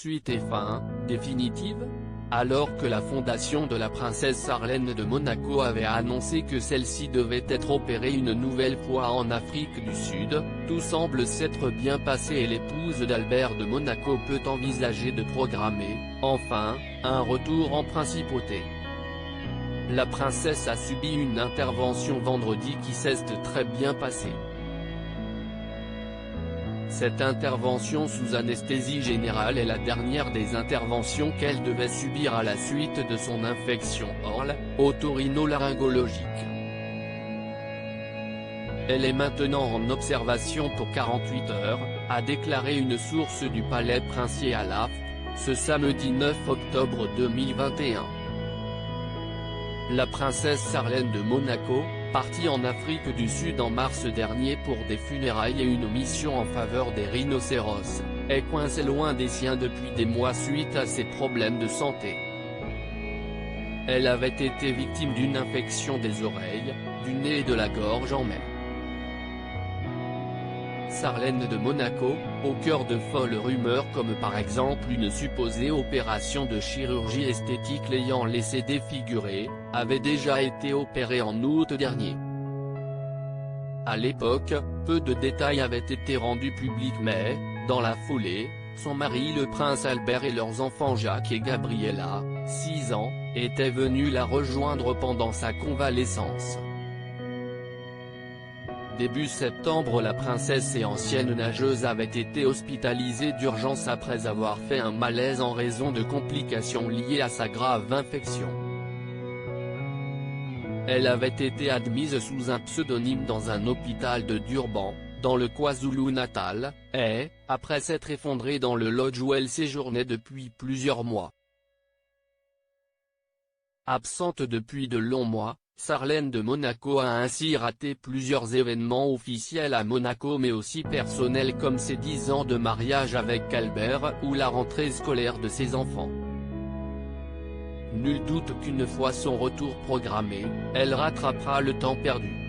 suite est fin, définitive ? Alors que la fondation de la princesse Sarlène de Monaco avait annoncé que celle-ci devait être opérée une nouvelle fois en Afrique du Sud, tout semble s'être bien passé et l'épouse d'Albert de Monaco peut envisager de programmer, enfin, un retour en principauté. La princesse a subi une intervention vendredi qui s'est très bien passée. Cette intervention sous anesthésie générale est la dernière des interventions qu'elle devait subir à la suite de son infection otorhinolaryngologique. Elle est maintenant en observation pour 48 heures, a déclaré une source du palais princier à l'AFP, ce samedi 9 octobre 2021. La princesse Sarlène de Monaco, partie en Afrique du Sud en mars dernier pour des funérailles et une mission en faveur des rhinocéros, est coincée loin des siens depuis des mois suite à ses problèmes de santé. Elle avait été victime d'une infection des oreilles, du nez et de la gorge en mai. Sarlène de Monaco, au cœur de folles rumeurs comme par exemple une supposée opération de chirurgie esthétique l'ayant laissé défigurée, avait déjà été opérée en août dernier. À l'époque, peu de détails avaient été rendus publics mais, dans la foulée, son mari le prince Albert et leurs enfants Jacques et Gabriella, 6 ans, étaient venus la rejoindre pendant sa convalescence. Début septembre, la princesse et ancienne nageuse avait été hospitalisée d'urgence après avoir fait un malaise en raison de complications liées à sa grave infection. Elle avait été admise sous un pseudonyme dans un hôpital de Durban, dans le KwaZulu-Natal, et, après s'être effondrée dans le lodge où elle séjournait depuis plusieurs mois. Absente depuis de longs mois, Sarlène de Monaco a ainsi raté plusieurs événements officiels à Monaco mais aussi personnels comme ses 10 ans de mariage avec Albert ou la rentrée scolaire de ses enfants. Nul doute qu'une fois son retour programmé, elle rattrapera le temps perdu.